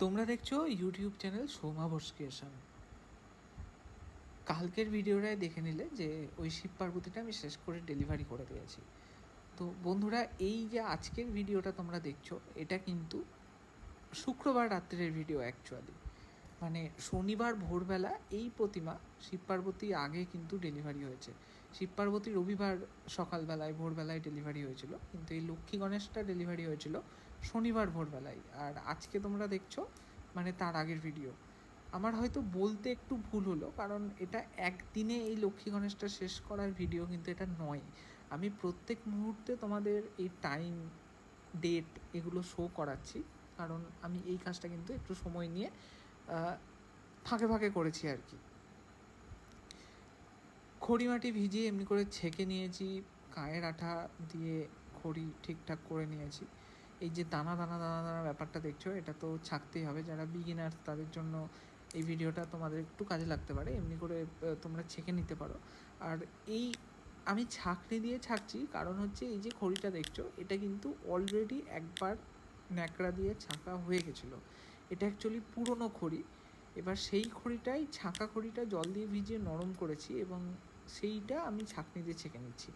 তোমরা দেখছো YouTube channel Souma creation. কালকের ভিডিওটায় দেখে নিলে যে ওই শিব পার্বতীটা আমি শেষ করে ডেলিভারি করে দিয়েছি। তো বন্ধুরা, এই যে আজকের ভিডিওটা তোমরা দেখছো, এটা কিন্তু শুক্রবার রাত্রের ভিডিও অ্যাকচুয়ালি। মানে শনিবার ভোরবেলা এই প্রতিমা শিব পার্বতী আগে কিন্তু ডেলিভারি হয়েছে। শিব পার্বতী রবিবার সকালবেলায় ভোরবেলায় ডেলিভারি হয়েছিল, কিন্তু এই লক্ষ্মী গণেশটা ডেলিভারি হয়েছিল শনিবার ভোরবেলায়। আর আজকে তোমরা দেখছো মানে তার আগের ভিডিও। আমার হয়তো বলতে একটু ভুল হলো, কারণ এটা একদিনে এই লক্ষ্মী গণেশটা শেষ করার ভিডিও কিন্তু এটা নয়। আমি প্রত্যেক মুহূর্তে তোমাদের এই টাইম, ডেট এগুলো শো করাচ্ছি, কারণ আমি এই কাজটা কিন্তু একটু সময় নিয়ে ফাঁকে ফাঁকে করেছি আর কি। খড়ি মাটি ভিজিয়ে এমনি করে ছেঁকে নিয়েছি, গায়ের আঠা দিয়ে খড়ি ঠিকঠাক করে নিয়েছি। এই যে দানা দানা দানা দানা ব্যাপারটা দেখছো, এটা তো ছাঁকতেই হবে। যারা বিগিনার্স তাদের জন্য এই ভিডিওটা তোমাদের একটু কাজে লাগতে পারে, এমনি করে তোমরা ছেঁকে নিতে পারো। আর এই আমি ছাঁকনি দিয়ে ছাঁকছি, কারণ হচ্ছে এই যে খড়িটা দেখছো, এটা কিন্তু অলরেডি একবার ন্যাকড়া দিয়ে ছাঁকা হয়ে গেছিলো। এটা অ্যাকচুয়ালি পুরনো খড়ি। এবার সেই খড়িটাই, ছাঁকা খড়িটা জল দিয়ে ভিজিয়ে নরম করেছি এবং সেইটা আমি ছাঁকনি দিয়ে ছেঁকে নিচ্ছি।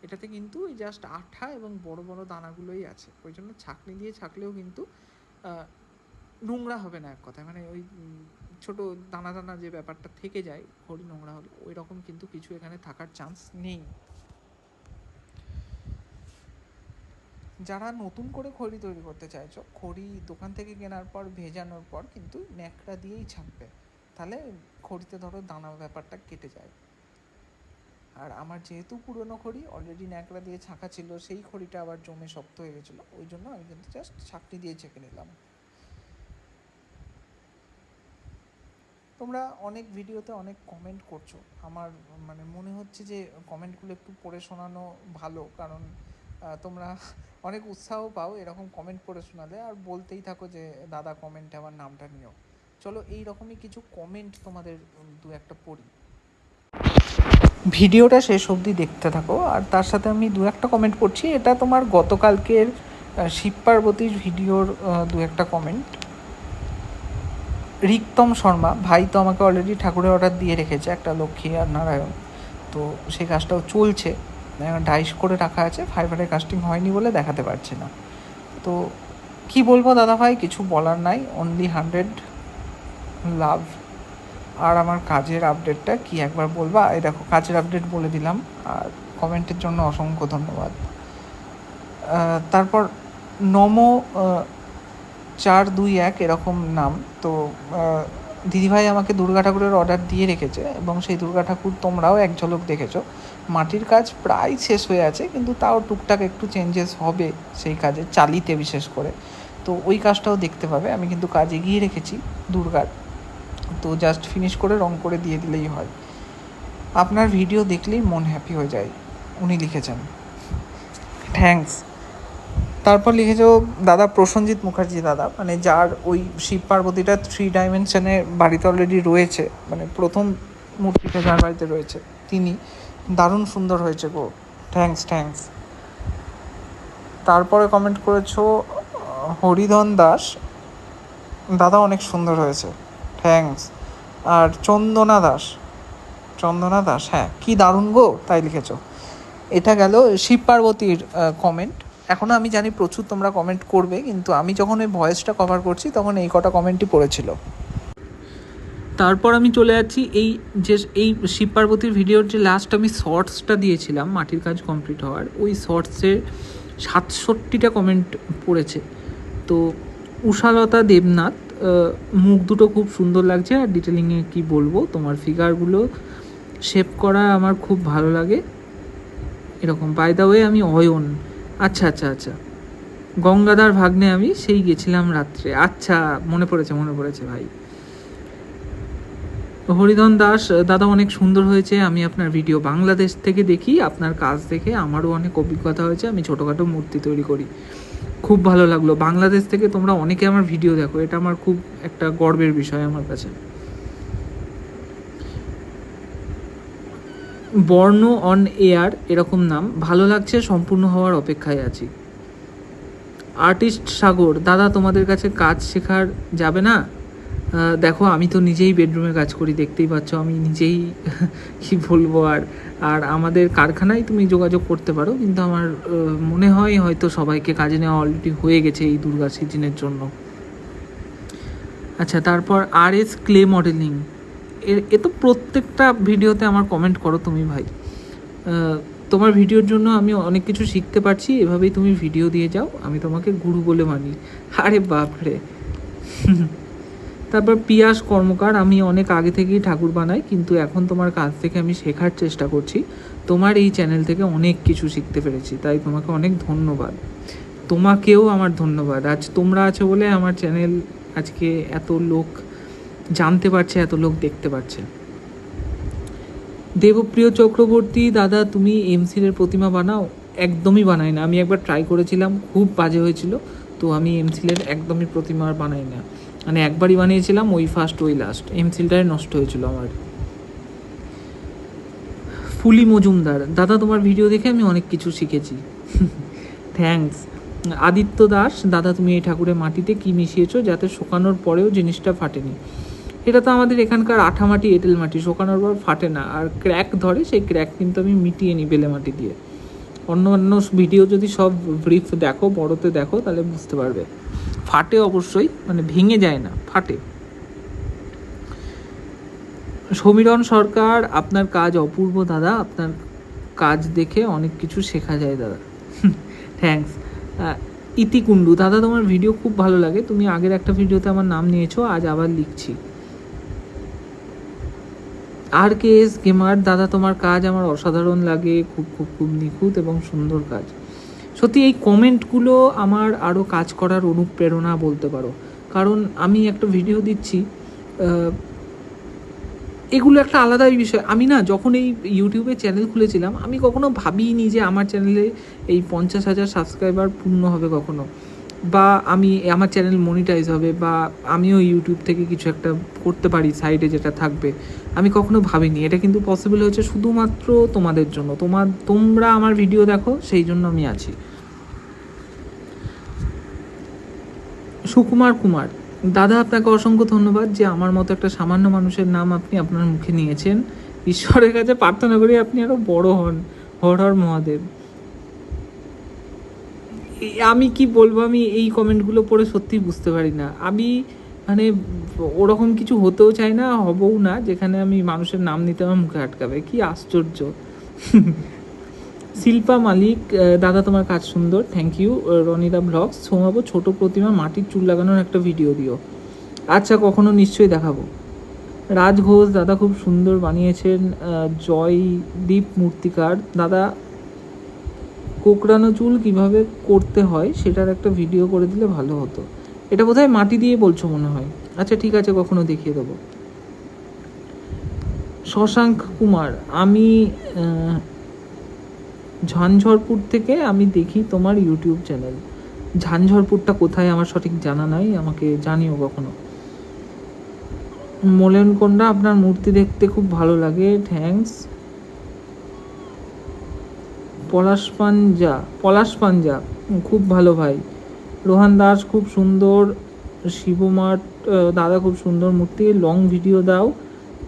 এটাতে কিন্তু ওই জাস্ট আঠা এবং বড় বড় দানাগুলোই আছে, ওই জন্য ছাঁকনি দিয়ে ছাঁকলেও কিন্তু নোংরা হবে না এক কথায়। মানে ওই ছোটো দানা দানা যে ব্যাপারটা থেকে যায় খড়ি নোংরা হলে, ওই রকম কিন্তু কিছু এখানে থাকার চান্স নেই। যারা নতুন করে খড়ি তৈরি করতে চাইছো, খড়ি দোকান থেকে কেনার পর ভেজানোর পর কিন্তু ন্যাকড়া দিয়েই ছাঁকবে, তাহলে খড়িতে ধরো দানা ব্যাপারটা কেটে যায়। আর আমার যেহেতু পুরনো খড়ি অলরেডি ন্যাকড়া দিয়ে ছাঁকা ছিল, সেই খড়িটা আবার জমে শক্ত হয়ে গেছিলো, ওই জন্য আমি কিন্তু জাস্ট ছাঁকনি দিয়ে ছেঁকে নিলাম। তোমরা অনেক ভিডিওতে অনেক কমেন্ট করছো, আমার মানে মনে হচ্ছে যে কমেন্টগুলো একটু পড়ে শোনানো ভালো, কারণ তোমরা অনেক উৎসাহ পাও এরকম কমেন্ট পড়ে শোনালে, আর বলতেই থাকো যে দাদা কমেন্টে আমার নামটা নিও। চলো এই রকমই কিছু কমেন্ট তোমাদের দু একটা পড়ি। ভিডিওটা শেষ অবধি দেখতে থাকো, আর তার সাথে আমি দু একটা কমেন্ট পড়ছি। এটা তোমার গতকালকের শিব পার্বতীর ভিডিওর দু একটা কমেন্ট। রিক্তম শর্মা ভাই তো আমাকে অলরেডি ঠাকুরের অর্ডার দিয়ে রেখেছে একটা লক্ষ্মী আর নারায়ণ, তো সেই কাজটাও চলছে, ডাইস করে রাখা আছে, ফাইবারের কাস্টিং হয়নি বলে দেখাতে পারছে না। তো কি বলবো দাদা ভাই, কিছু বলার নাই, অনলি 100 লাভ। আর আমার কাজের আপডেটটা কি একবার বলবা? এই দেখো কাজের আপডেট বলে দিলাম, আর কমেন্টের জন্য অসংখ্য ধন্যবাদ। তারপর নমো 421 এরকম নাম। তো দিদিভাই আমাকে দুর্গা ঠাকুরের অর্ডার দিয়ে রেখেছে, এবং সেই দুর্গা ঠাকুর তোমরাও এক ঝলক দেখেছো। মাটির কাজ প্রায় শেষ হয়ে আছে, কিন্তু তাও টুকটাক একটু চেঞ্জেস হবে সেই কাজে, চালিতে বিশেষ করে। তো ওই কাজটাও দেখতে পাবে, আমি কিন্তু কাজ এগিয়ে রেখেছি দুর্গার, তো জাস্ট ফিনিশ করে রং করে দিয়ে দিলেই হয়। আপনার ভিডিও দেখলেই মন হ্যাপি হয়ে যায়, উনি লিখেছেন, থ্যাঙ্কস। তারপর লিখেছ দাদা প্রসেনজিৎ মুখার্জি দাদা, মানে যার ওই শিব পার্বতীটা 3 ডাইমেনশনে বাড়িতে অলরেডি রয়েছে, মানে প্রথম মূর্তিটা যার বাড়িতে রয়েছে তিনি। দারুণ সুন্দর হয়েছে গো, থ্যাঙ্কস। তারপরে কমেন্ট করেছো হরিধন দাস দাদা, অনেক সুন্দর হয়েছে, থ্যাঙ্কস। আর চন্দনা দাস, হ্যাঁ কি দারুণ গো, তাই লিখেছো। এটা গেল শিব পার্বতীর কমেন্ট। এখনও আমি জানি প্রচুর তোমরা কমেন্ট করবে, কিন্তু আমি যখন ওই ভয়েসটা কভার করছি তখন এই কটা কমেন্টই পড়েছিল। তারপর আমি চলে যাচ্ছি এই শিব পার্বতীর ভিডিওর যে লাস্ট আমি শর্টসটা দিয়েছিলাম মাটির কাজ কমপ্লিট হওয়ার, ওই শর্টসে 67টা কমেন্ট পড়েছে। তো উষালতা দেবনাথ, মুখ দুটো খুব সুন্দর লাগছে, আর ডিটেলিংয়ে কি বলবো, তোমার ফিগারগুলো শেপ করা আমার খুব ভালো লাগে এরকম। বাই দ্য ওয়ে আমি অয়ন, আচ্ছা, গঙ্গাধার ভাগ্নে আমি সেই গেছিলাম রাত্রে, আচ্ছা মনে পড়েছে ভাই। হরিধন দাস দাদা, অনেক সুন্দর হয়েছে, আমি আপনার ভিডিও বাংলাদেশ থেকে দেখি, আপনার কাজ দেখে আমারও অনেক অভিজ্ঞতা হয়েছে, আমি ছোটোখাটো মূর্তি তৈরি করি, খুব ভালো লাগলো। বাংলাদেশ থেকে তোমরা অনেকে আমার ভিডিও দেখো, এটা আমার খুব একটা গর্বের বিষয় আমার কাছে। বর্ণ অন এয়ার এরকম নাম, ভালো লাগছে, সম্পূর্ণ হওয়ার অপেক্ষায় আছি। আর্টিস্ট সাগর, দাদা তোমাদের কাছে কাজ শেখার যাবে না? দেখো আমি তো নিজেই বেডরুমে কাজ করি, দেখতেই পাচ্ছ আমি নিজেই কি বলবো। আর আর আমাদের কারখানায় তুমি যোগাযোগ করতে পারো, কিন্তু আমার মনে হয় হয়তো সবাইকে কাজে নেওয়া অলরেডি হয়ে গেছে এই দুর্গা সিজনের জন্য। আচ্ছা, তারপর আর এস ক্লে মডেলিং, এ তো প্রত্যেকটা ভিডিওতে আমার কমেন্ট করো তুমি ভাই। তোমার ভিডিওর জন্য আমি অনেক কিছু শিখতে পারছি, এভাবেই তুমি ভিডিও দিয়ে যাও, আমি তোমাকে গুরু বলে মানি। আরে বাপরে। তারপর পিয়াস কর্মকার, আমি অনেক আগে থেকেই ঠাকুর বানাই, কিন্তু এখন তোমার কাছ থেকে আমি শেখার চেষ্টা করছি, তোমার এই চ্যানেল থেকে অনেক কিছু শিখতে পেরেছি, তাই তোমাকে অনেক ধন্যবাদ। তোমাকেও আমার ধন্যবাদ, আজ তোমরা আছো বলে আমার চ্যানেল আজকে এত লোক জানতে পারছে, এত লোক দেখতে পাচ্ছে। দেবপ্রিয় চক্রবর্তী, দাদা তুমি এমসিলের প্রতিমা বানাও? একদমই বানাই না, আমি একবার ট্রাই করেছিলাম, খুব বাজে হয়েছিল, তো আমি এমসিলের একদমই প্রতিমা আর বানাই না। মানে একবারই বানিয়েছিলাম, ওই ফার্স্ট ওই লাস্ট, এমসিলটাই নষ্ট হয়েছিল আমার। ফুলি মজুমদার, দাদা তোমার ভিডিও দেখে আমি অনেক কিছু শিখেছি। থ্যাঙ্কস। আদিত্য দাস, দাদা তুমি এই ঠাকুরের মাটিতে কি মিশিয়েছো যাতে শুকানোর পরেও জিনিসটা ফাটেনি? এটা তো আমাদের এখানকার আঠা মাটি, এঁটেল মাটি, শুকানোর পর ফাটে না, আর ক্র্যাক ধরে, সেই ক্র্যাক কিন্তু আমি মিটিয়ে নিই বেলে মাটি দিয়ে। অন্য ভিডিও যদি সব ব্রিফ দেখো, বড়তে দেখো, তাহলে বুঝতে পারবে। ফাটে অবশ্যই, মানে ভেঙে যায় না, ফাটে। সমীরণ সরকার, আপনার কাজ অপূর্ব দাদা, আপনার কাজ দেখে অনেক কিছু শেখা যায় দাদা। থ্যাঙ্কস। ইতিকুণ্ডু, দাদা তোমার ভিডিও খুব ভালো লাগে, তুমি আগের একটা ভিডিওতে আমার নাম নিয়েছো, আজ আবার লিখছি। আর কে এস গেমার, দাদা তোমার কাজ আমার অসাধারণ লাগে, খুব খুব খুব নিখুঁত এবং সুন্দর কাজ। সত্যি এই কমেন্টগুলো আমার আরও কাজ করার অনুপ্রেরণা বলতে পারো, কারণ আমি একটা ভিডিও দিচ্ছি, এগুলো একটা আলাদাই বিষয়। আমি না যখন এই ইউটিউবে চ্যানেল খুলেছিলাম, আমি কখনো ভাবিনি যে আমার চ্যানেলে এই 50,000 সাবস্ক্রাইবার পূর্ণ হবে কখনো, বা আমি আমার চ্যানেল মনিটাইজ হবে, বা আমিও ইউটিউব থেকে কিছু একটা করতে পারি সাইডে যেটা থাকবে। আমি কখনো ভাবিনি, এটা কিন্তু পসিবল হয়েছে শুধুমাত্র তোমাদের জন্য। তোমরা আমার ভিডিও দেখো, সেই জন্য আমি আছি। সুকুমার কুমার, দাদা আপনাকে অসংখ্য ধন্যবাদ যে আমার মতো একটা সামান্য মানুষের নাম আপনি আপনার মুখে নিয়েছেন। ঈশ্বরের কাছে প্রার্থনা করি আপনি আরও বড় হন। হর হর মহাদেব। আমি কি বলবো, আমি এই কমেন্টগুলো পড়ে সত্যিই বুঝতে পারি না। আমি মানে ওরকম কিছু হতেও চাই না, হবও না, যেখানে আমি মানুষের নাম নিতে আমার মুখে আটকাবে। কি আশ্চর্য। শিল্পা মালিক, দাদা তোমার কাজ সুন্দর, থ্যাংক ইউ। রনিদা ব্লগস, সোমাবো ছোট প্রতিমা মাটির চুল লাগানোর একটা ভিডিও দিও। আচ্ছা, কখনো নিশ্চয়ই দেখাবো। রাজ ঘোষ, দাদা খুব সুন্দর বানিয়েছেন। জয়দীপ মূর্তিকার, দাদা কোকড়ানো চুল কিভাবে করতে হয় সেটার একটা ভিডিও করে দিলে ভালো হতো। এটা বোধহয় মাটি দিয়ে বলছো মনে হয়। আচ্ছা ঠিক আছে, কখনো দেখিয়ে দেবো। শশাঙ্ক কুমার, আমি ঝাঞ্ঝরপুর থেকে আমি দেখি তোমার ইউটিউব চ্যানেল। ঝাঞ্ঝরপুরটা কোথায় আমার সঠিক জানা নাই, আমাকে জানিও কখনো। মোলেনকোন্ডা, আপনার মূর্তি দেখতে খুব ভালো লাগে, থ্যাঙ্কস। পলাশ পাঞ্জা, খুব ভালো ভাই। রোহান দাস, খুব সুন্দর। শিবমাঠ, দাদা খুব সুন্দর মূর্তি, লং ভিডিও দাও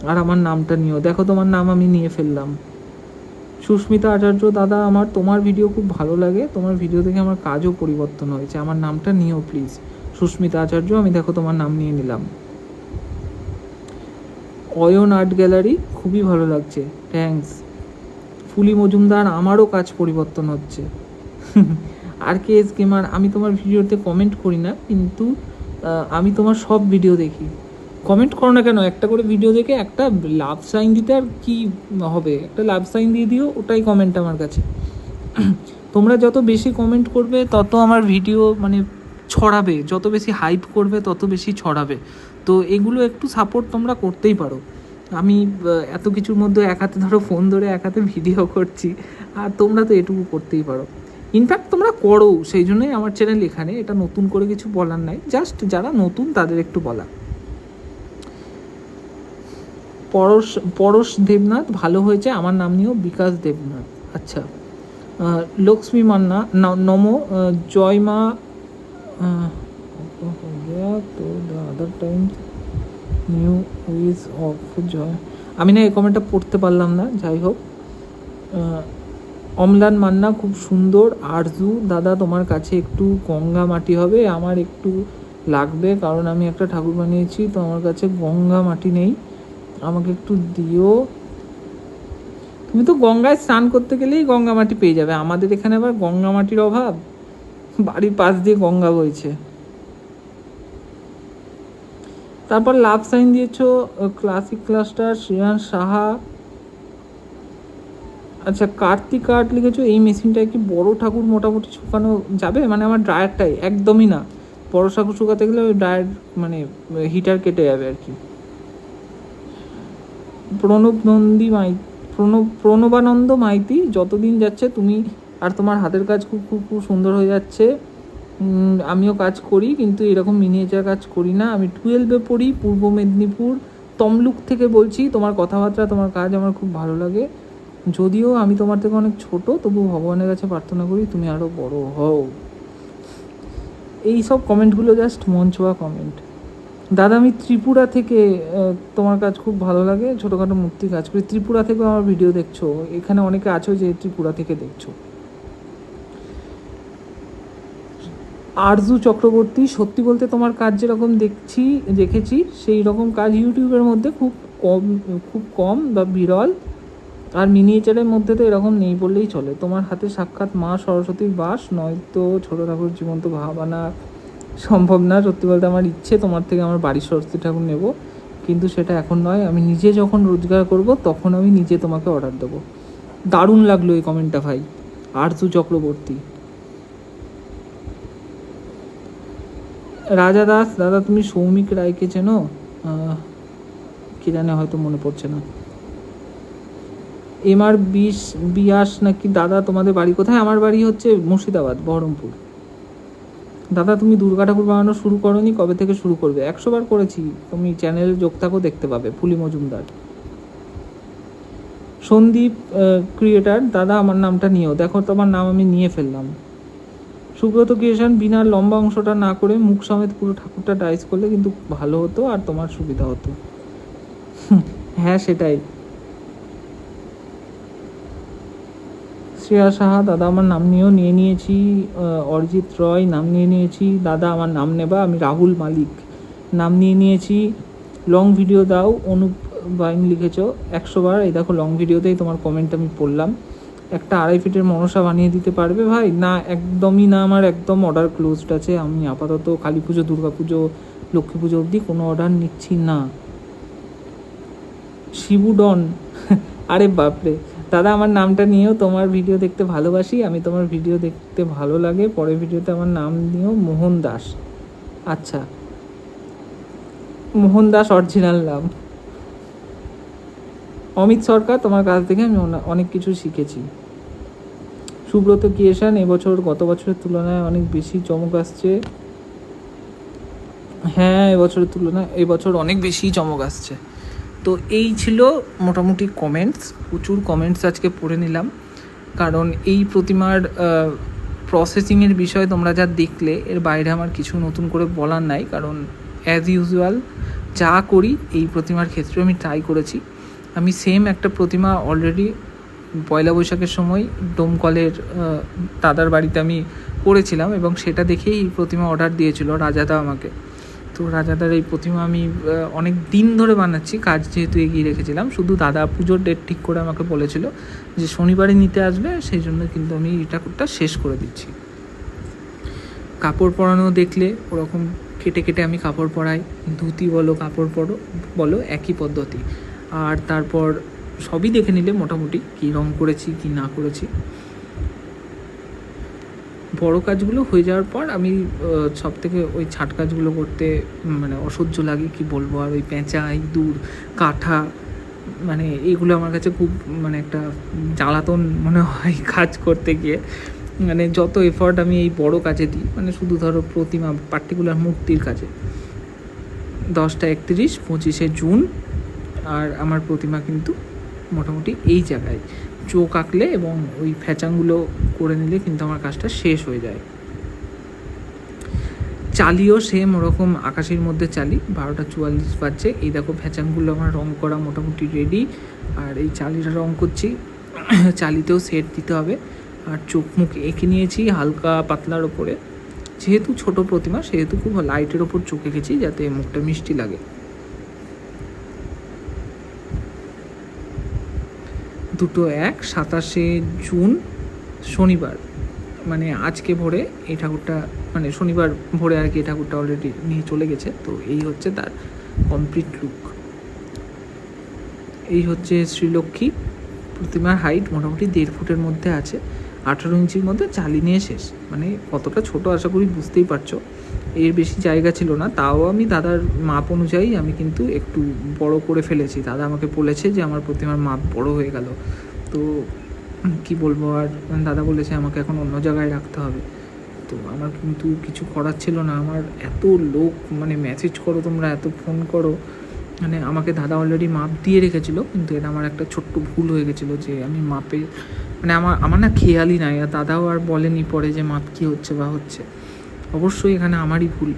আর আমার নামটা নিও। দেখো তোমার নাম আমি নিয়ে ফেললাম। সুস্মিতা আচার্য, দাদা আমার তোমার ভিডিও খুব ভালো লাগে, তোমার ভিডিও দেখে আমার কাজও পরিবর্তন হয়েছে, আমার নামটা নিও প্লিজ। সুস্মিতা আচার্য, আমি দেখো তোমার নাম নিয়ে নিলাম। অয়ন আর্ট গ্যালারি, খুবই ভালো লাগছে, থ্যাঙ্কস। ফুলি মজুমদার, আমারও কাজ পরিবর্তন হচ্ছে। আর কে এস গেমার, আমি তোমার ভিডিওতে কমেন্ট করি না, কিন্তু আমি তোমার সব ভিডিও দেখি। কমেন্ট করো না কেন, একটা করে ভিডিও দেখে একটা লাভ সাইন দিতে আর কি হবে, একটা লাভ সাইন দিয়ে দিও, ওটাই কমেন্ট আমার কাছে। তোমরা যত বেশি কমেন্ট করবে তত আমার ভিডিও মানে ছড়াবে, যত বেশি হাইপ করবে তত বেশি ছড়াবে। তো এগুলো একটু সাপোর্ট তোমরা করতেই পারো। আমি এত কিছুর মধ্যে এক হাতে ধরো ফোন ধরে এক হাতে ভিডিও করছি, আর তোমরা তো এটুকু করতেই পারো। ইনফ্যাক্ট তোমরা করো, সেই জন্যই আমার চ্যানেল এখানে, এটা নতুন করে কিছু বলার নাই, জাস্ট যারা নতুন তাদের একটু বলা। পরশ দেবনাথ, ভালো হয়েছে, আমার নাম নিয়েও বিকাশ দেবনাথ। আচ্ছা। লক্ষ্মী মান্না, নমো। জয় মা हो गया तो the other times new ways of joy. আমি না এই কমেন্টটা পড়তে পারলাম না, যাই হোক। অমলান মান্না, খুব সুন্দর। আরজু, দাদা তোমার কাছে একটু গঙ্গা মাটি হবে, আমার একটু লাগবে, কারণ আমি একটা ঠাকুর বানিয়েছি, তো আমার কাছে গঙ্গা মাটি নেই, আমাকে একটু দিও। তুমি তো গঙ্গায় স্নান করতে গেলেই গঙ্গা মাটি পেয়ে যাবে, আমাদের এখানে আবার গঙ্গা মাটির অভাব? বাড়ির পাশ দিয়ে গঙ্গা বইছে। তারপর লাভ সাইন দিয়েছো ক্লাসিক ক্লাস্টার, শ্রেয়ান সাহা। আচ্ছা, কার্তিক আর্ট লিখেছো। এই মেশিনটায় কি বড় ঠাকুর মোটামুটি শুকানো যাবে? মানে আমার ড্রায়ারটাই একদমই না, বড় ঠাকুর শুকাতে গেলে ওই ড্রায়ার মানে হিটার কেটে যাবে আর কি। প্রণবানন্দ মাইতি, যতদিন যাচ্ছে তুমি আর তোমার হাতের কাজ খুব খুব খুব সুন্দর হয়ে যাচ্ছে। আমিও কাজ করি, কিন্তু এরকম মিনিয়েচার কাজ করি না। আমি 12-এ পড়ি, পূর্ব মেদিনীপুর, তমলুক থেকে বলছি। তোমার কথাবার্তা, তোমার কাজ আমার খুব ভালো লাগে। যদিও আমি তোমার থেকে অনেক ছোট, তবু ভগবানের কাছে প্রার্থনা করি তুমি আরও বড় হও। এই সব কমেন্টগুলো জাস্ট মন ছোঁয়া কমেন্ট। দাদা, আমি ত্রিপুরা থেকে, তোমার কাজ খুব ভালো লাগে, ছোটোখাটো মূর্তি কাজ করি। ত্রিপুরা থেকেও আমার ভিডিও দেখছো, এখানে অনেকে আছো যে ত্রিপুরা থেকে দেখছো। আরজু চক্রবর্তী, সত্যি বলতে তোমার কাজ যেরকম দেখেছি সেই রকম কাজ ইউটিউবের মধ্যে খুব কম বা বিরল। আর মিনিয়েচারের মধ্যে তো এরকম নেই বললেই চলে। তোমার হাতে সাক্ষাৎ মা সরস্বতীর বাস, নয়তো ছোটো ঠাকুর জীবন্ত ভাবানা সম্ভব না। সত্যি বলতে আমার ইচ্ছে তোমার থেকে আমার বাড়ির সরস্বতী ঠাকুর নেব, কিন্তু সেটা এখন নয়। আমি নিজে যখন রোজগার করব তখন আমি নিজে তোমাকে অর্ডার দেবো। দারুণ লাগলো এই কমেন্টটা ভাই, আরজু চক্রবর্তী। রাজা দাস, দাদা তুমি সৌমিক রায়কে চেনো? কি জানে, হয়তো মনে পড়ছে না। এমআর বিয়াস নাকি? দাদা তোমাদের বাড়ি কোথায়? আমার বাড়ি হচ্ছে মুর্শিদাবাদ, বহরমপুর। দাদা তুমি দুর্গা ঠাকুর বানানো শুরু করোনি, কবে থেকে শুরু করবে? 100 বার করেছি, তুমি চ্যানেলে যোগ থাকো, দেখতে পাবে। ফুলি মজুমদার। সন্দীপ ক্রিয়েটার, দাদা আমার নামটা নিও। দেখো তোমার নাম আমি নিয়ে ফেললাম। সুব্রত ক্রিয়েশন, বিনা লম্বা অংশটা না করে মুখ সমেত পুরো ঠাকুরটা ডাইস করলে কিন্তু ভালো হতো আর তোমার সুবিধা হতো। হ্যাঁ সেটাই। শ্রেয়া সাহা, দাদা আমার নাম নিয়ে নিয়েছি। অরিজিৎ রয়, নাম নিয়েছি। দাদা আমার নাম নেবা? আমি রাহুল মালিক, নাম নিয়েছি। লং ভিডিও দাও, অনুপ বাইন লিখেছো 100 বার। এই দেখো লং ভিডিওতেই তোমার কমেন্ট আমি পড়লাম। একটা 2.5 ফিটের মনসা বানিয়ে দিতে পারবে ভাই? না, একদমই না, আমার একদম অর্ডার ক্লোজড আছে। আমি আপাতত কালী পুজো, দুর্গা পুজো, লক্ষ্মী পুজো অবধি কোনো অর্ডার নিচ্ছি না। শিবুডন, আরে বাপরে। দাদা আমার নামটা নিয়েও, তোমার ভিডিও দেখতে ভালোবাসি, আমি তোমার ভিডিও দেখতে ভালো লাগে। পরের ভিডিওতে আমার নাম নিয়েও, মোহন দাস। আচ্ছা, মোহন দাস অরিজিনাল নাম। অমিত সরকার, তোমার কাছ থেকে আমি অনেক কিছু শিখেছি। সুব্রত ক্রিয়েশন, এবছর গত বছরের তুলনায় অনেক বেশি চমক আসছে। হ্যাঁ, এবছরের তুলনায় এবছর অনেক বেশি চমক আসছে। তো এই ছিল মোটামুটি কমেন্টস, প্রচুর কমেন্টস আজকে পড়ে নিলাম, কারণ এই প্রতিমার প্রসেসিংয়ের বিষয়ে তোমরা যা দেখলে, এর বাইরে আমার কিছু নতুন করে বলার নাই, কারণ অ্যাজ ইউজুয়াল যা করি এই প্রতিমার ক্ষেত্রে আমি ট্রাই করেছি। আমি সেম একটা প্রতিমা অলরেডি পয়লা বৈশাখের সময় ডোমকলের দাদার বাড়িতে আমি করেছিলাম, এবং সেটা দেখেই এই প্রতিমা অর্ডার দিয়েছিল রাজাদা আমাকে। তো রাজাদার এই প্রতিমা আমি অনেক দিন ধরে বানাচ্ছি, কাজ যেহেতু এগিয়ে রেখেছিলাম। শুধু দাদা পুজোর ডেট ঠিক করে আমাকে বলেছিল যে শনিবারে নিতে আসবে, সেই জন্য কিন্তু আমি এই ঠাকুরটা শেষ করে দিচ্ছি। কাপড় পরানো দেখলে ওরকম কেটে কেটে আমি কাপড় পরাই, ধুতি বলো কাপড় বলো একই পদ্ধতি। আর তারপর সবই দেখে নিলে মোটামুটি কী রং করেছি কি না করেছি। বড় কাজগুলো হয়ে যাওয়ার পর আমি সব থেকে ওই ছাট কাজগুলো করতে মানে অসহ্য লাগে, কি বলবো। আর ওই পেঁচা, ইঁদুর, কাঁঠা, মানে এইগুলো আমার কাছে খুব মানে একটা জ্বালাতন মনে হয় কাজ করতে গিয়ে। মানে যত এফর্ট আমি এই বড় কাজে দিই, মানে শুধু ধরো প্রতিমা পার্টিকুলার মূর্তির কাজে, 10টা 31, 25শে জুন, আর আমার প্রতিমা কিন্তু মোটামুটি এই জায়গায় চোখ আঁকলে এবং ওই ফ্যাচাংগুলো করে নিলে কিন্তু আমার কাজটা শেষ হয়ে যায়। চালিও সেম ওরকম আকাশের মধ্যে চালি, 12:44 বাজছে। এই দেখো ভ্যাচাংগুলো আমার রং করা মোটামুটি রেডি, আর এই চালিটা রং করছি। চালিতেও সেট দিতে হবে, আর চোখ মুখ এঁকে নিয়েছি হালকা পাতলার ওপরে। যেহেতু ছোট প্রতিমা সেহেতু খুব লাইটের ওপর চোখ এঁকেছি যাতে মুখটা মিষ্টি লাগে। 2-1 27শে জুন শনিবার, মানে আজকে ভোরে এই ঠাকুরটা, মানে শনিবার ভোরে আর কি এই ঠাকুরটা অলরেডি নিয়ে চলে গেছে। তো এই হচ্ছে তার কমপ্লিট লুক। এই হচ্ছে শ্রীলক্ষ্মী প্রতিমার হাইট মোটামুটি 1.5 ফুটের মধ্যে আছে, 18 ইঞ্চির মধ্যে চালি নিয়ে শেষ। মানে কতটা ছোট আশা করি বুঝতেই পারছো। এর বেশি জায়গা ছিল না, তাও আমি দাদার মাপ অনুযায়ী আমি কিন্তু একটু বড় করে ফেলেছি। দাদা আমাকে বলেছে যে আমার প্রতিমার মাপ বড় হয়ে গেল, তো কি বলবো আর, দাদা বলেছে আমাকে এখন অন্য জায়গায় রাখতে হবে। তো আমার কিন্তু কিছু করার ছিল না। আমার এত লোক মানে মেসেজ করো তোমরা, এত ফোন করো, মানে আমাকে দাদা অলরেডি মাপ দিয়ে রেখেছিলো, কিন্তু এটা আমার একটা ছোট্ট ভুল হয়ে গেছিলো যে আমি মাপে, মানে আমার না খেয়ালই নাই, আর দাদাও আর বলেনি পরে যে মাপ কী হচ্ছে বা হচ্ছে। অবশ্যই এখানে আমারই ভুল।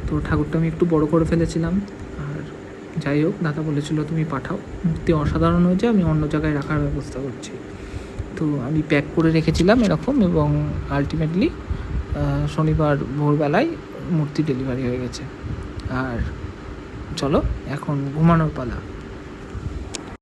তো ঠাকুরটা আমি একটু বড় করে ফেলেছিলাম, আর যাই হোক দাদা বলেছিল তুমি পাঠাও, মূর্তি অসাধারণ হয়েছে, আমি অন্য জায়গায় রাখার ব্যবস্থা করছি। তো আমি প্যাক করে রেখেছিলাম এরকম, এবং আলটিমেটলি শনিবার ভোরবেলায় মূর্তি ডেলিভারি হয়ে গেছে। আর চলো এখন ঘুমানোর পালা।